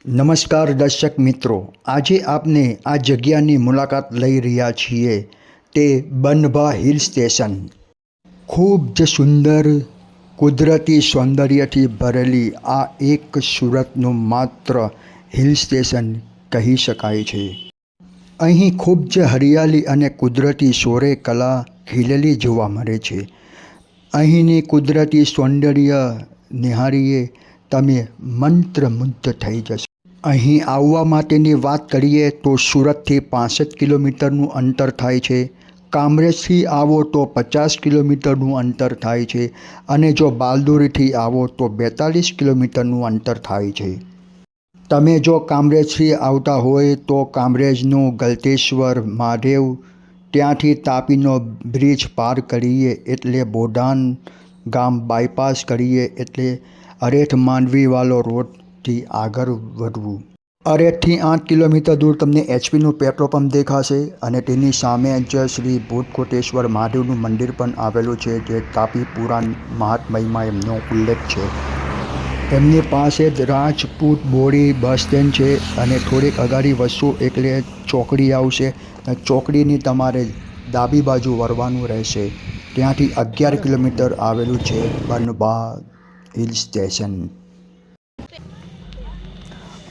નમસ્કાર દર્શક મિત્રો, આજે આપને આ જગ્યાની મુલાકાત લઈ રહ્યા છીએ તે બનભા હિલ સ્ટેશન। ખૂબ જ સુંદર કુદરતી સૌંદર્યથી ભરેલી આ એક સુરતનું માત્ર હિલ સ્ટેશન કહી શકાય છે। અહીં ખૂબ જ હરિયાળી અને કુદરતી સોરે કલા ખીલેલી જોવા મળે છે। અહીંની કુદરતી સૌંદર્ય નિહાળીએ તમે મંત્રમુગ્ધ થઈ જશો। અહીં આવવા માટેની વાત કરીએ તો સુરતથી 65 કિલોમીટરનું અંતર થાય છે। કામરેજથી આવો તો 50 કિલોમીટરનું અંતર થાય છે અને જો બારડોલીથી આવો તો 42 કિલોમીટરનું અંતર થાય છે। તમે જો કામરેજથી આવતા હોય તો કામરેજનું ગલતેશ્વર મહાદેવ, ત્યાંથી તાપીનો બ્રિજ પાર કરીએ એટલે બોડાન ગામ બાયપાસ કરીએ એટલે અરેઠ માંડવીવાળો રોડથી આગળ વધવું। અરેઠથી 8 કિલોમીટર દૂર તમને એચપીનું પેટ્રોલ પંપ દેખાશે અને તેની સામે જ શ્રી ભૂતકોટેશ્વર મહાદેવનું મંદિર પણ આવેલું છે, જે તાપી પુરાણ મહાત્મયમાં એમનો ઉલ્લેખ છે। એમની પાસે જ રાજપૂત બોરી બસ સ્ટેન્ડ છે અને થોડીક અગાડી વધશો એટલે ચોકડી આવશે। ચોકડીની તમારે ડાબી બાજુ વળવાનું રહેશે। ત્યાંથી 11 કિલોમીટર આવેલું છે બનભા હિલ સ્ટેશન।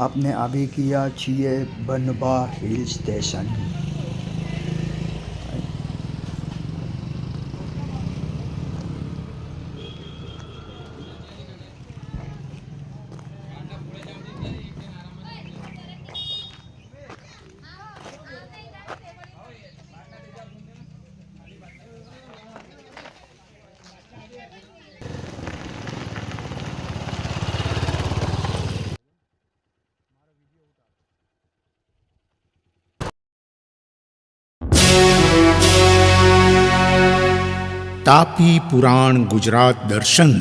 આપણે આવી ગયા છીએ બનભા હિલ સ્ટેશન। તાપી પુરાણ ગુજરાત દર્શન।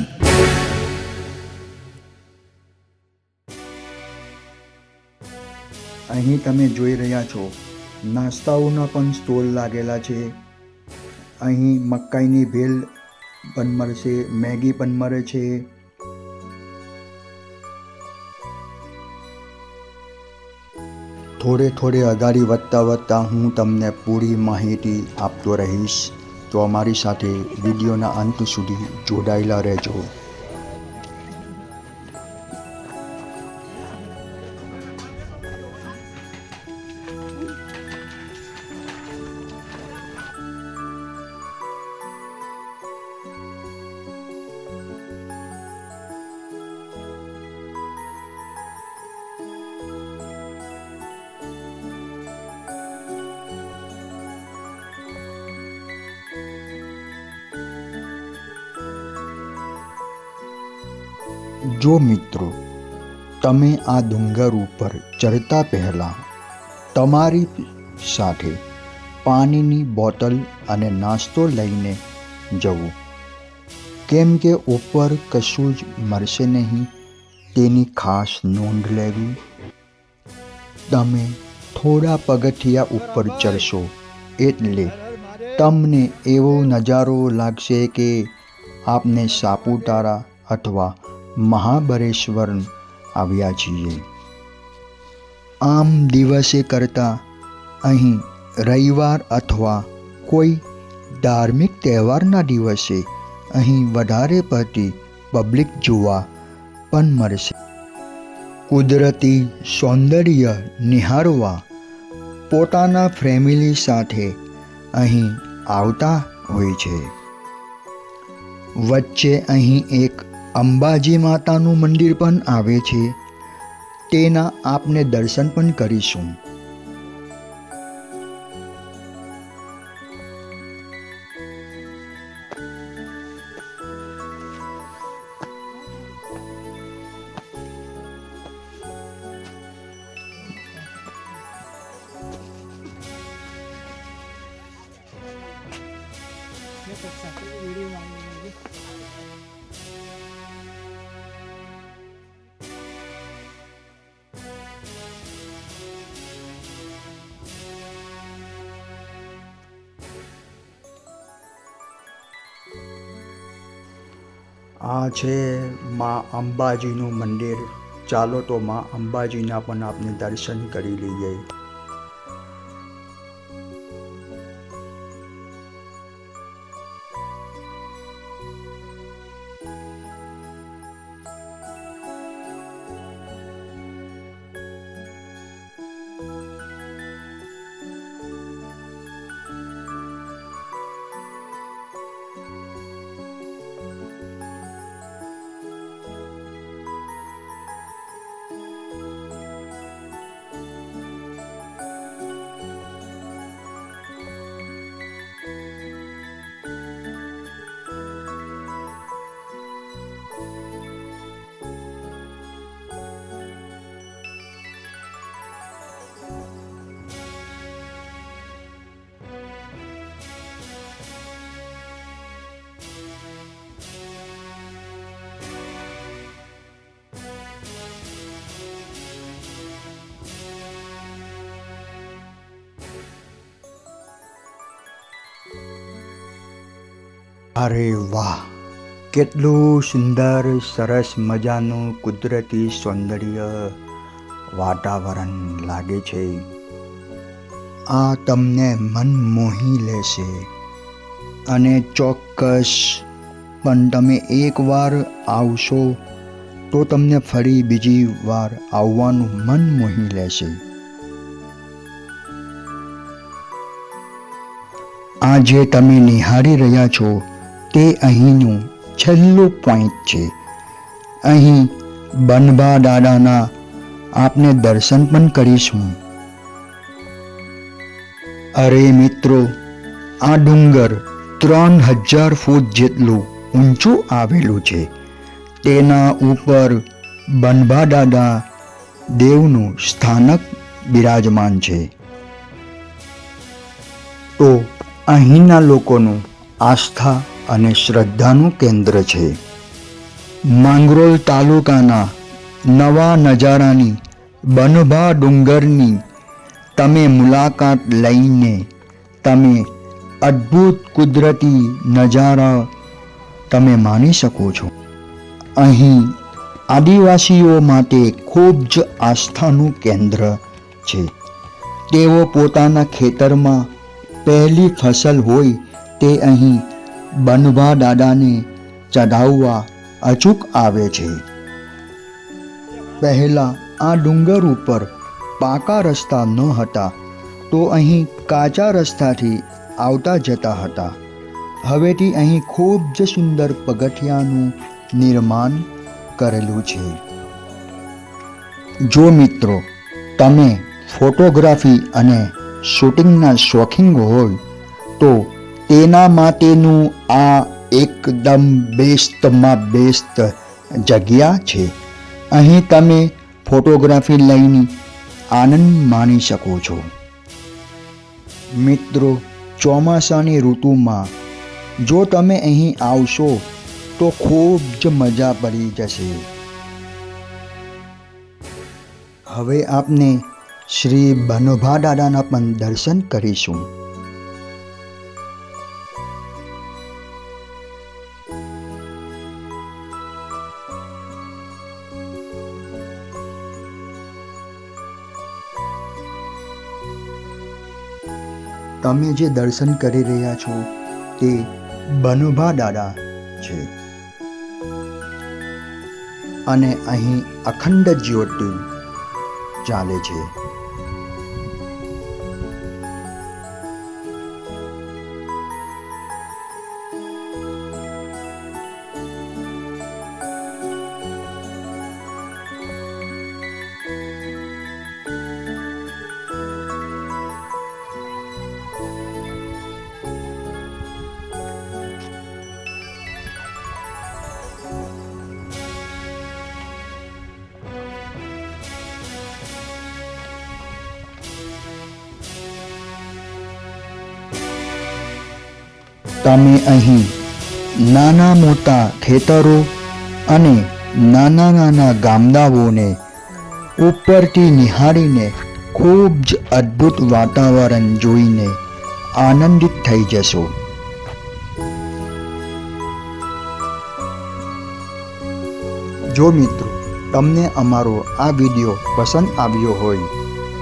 અહીં તમે જોઈ રહ્યા છો નાસ્તાઓના પણ સ્ટોલ લાગેલા છે। અહીં મકાઈની ભેળ પણ મળશે, મેગી પણ મળે છે। થોડે અગાડી વધતા હું તમને પૂરી માહિતી આપતો રહીશ, તો અમારી સાથે વિડીયોના અંત સુધી જોડાયેલા રહેજો। જો મિત્રો, તમે આ ડુંગર ઉપર ચડતા પહેલાં તમારી સાથે પાણીની બોટલ અને નાસ્તો લઈને જવું, કેમ કે ઉપર કશું જ મળશે નહીં તેની ખાસ નોંધ લેવી। તમે થોડા પગથિયા ઉપર ચડશો એટલે તમને એવો નજારો લાગશે કે આપને સાપુતારા અથવા મહાબળેશ્વર આવ્યા છીએ। આમ દિવસે કરતાં અહીં રવિવાર અથવા કોઈ ધાર્મિક તહેવારના દિવસે અહીં વધારે પડતી પબ્લિક જોવા પણ મળશે। કુદરતી સૌંદર્ય નિહાળવા પોતાના ફેમિલી સાથે અહીં આવતા હોય છે। વચ્ચે અહીં એક અંબાજી માતાનું મંદિર પણ આવે છે, તેના આપને દર્શન પણ કરીશું। આ છે મા અંબાજીનું મંદિર। ચાલો તો માં અંબાજીના પણ આપણે દર્શન કરી લઈએ. અરે વાહ, કેટલું સુંદર સરસ મજાનું કુદરતી સૌંદર્ય વાતાવરણ લાગે છે. આ તમને મન મોહી લેશે અને ચોક્કસ પણ તમે એકવાર આવશો તો તમને ફરી બીજી વાર આવવાનું મન મોહી લેશે. આ જે તમે નિહાળી રહ્યા છો તે અહીંનું છેલ્લું પોઈન્ટ છે. અહીં બનભા દાદાના આપને દર્શન પણ કરીશું. અરે મિત્રો, આ ડુંગર 3000 ફૂટ જેટલું ઊંચું આવેલું છે. તેના ઉપર બનભા દાદા દેવનું સ્થાનક બિરાજમાન છે. તો અહીંના લોકોનું આસ્થા અને શ્રદ્ધાનું કેન્દ્ર છે. માંગરોળ તાલુકાના નવા નજારાની બનભા ડુંગરની તમે મુલાકાત લઈને તમે અદ્ભુત કુદરતી નજારા તમે માણી શકો છો. અહીં આદિવાસીઓ માટે ખૂબ જ આસ્થાનું કેન્દ્ર છે. તેઓ પોતાના ખેતરમાં પહેલી ફસલ હોય તે અહીં બનભા દાદાને ચઢાવવા અચૂક આવે છે. પહેલાં આ ડુંગર ઉપર પાકા રસ્તા ન હતા તો અહીં કાચા રસ્તાથી આવતા જતા હતા. હવેથી અહીં ખૂબ જ સુંદર પગથિયાનું નિર્માણ કરેલું છે. જો મિત્રો તમે ફોટોગ્રાફી અને શૂટિંગના શોખીન હોય તો તેના માટેનું આ એકદમ બેસ્ટમાં બેસ્ટ જગ્યા છે. અહીં તમે ફોટોગ્રાફી લઈને આનંદ માણી શકો છો. મિત્રો, ચોમાસાની ઋતુમાં જો તમે અહીં આવશો તો ખૂબ જ મજા પડી જશે. હવે આપને શ્રી બનભા દાદાના પણ દર્શન કરીશું. તમે જે દર્શન કરી રહ્યા છો તે બનભા દાદા છે અને અહીં અખંડ જ્યોતિ ચાલે છે. તમે અહીં નાના મોટા ખેતરો અને નાના નાના ગામડાઓને ઉપરથી નિહાળીને ખૂબ જ અદ્ભુત વાતાવરણ જોઈને આનંદિત થઈ જશો. જો મિત્રો તમને અમારો આ વિડીયો પસંદ આવ્યો હોય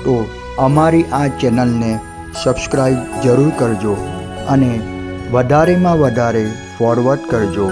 તો અમારી આ ચેનલને સબસ્ક્રાઈબ જરૂર કરજો અને વધારેમાં વધારે ફોરવર્ડ કરજો.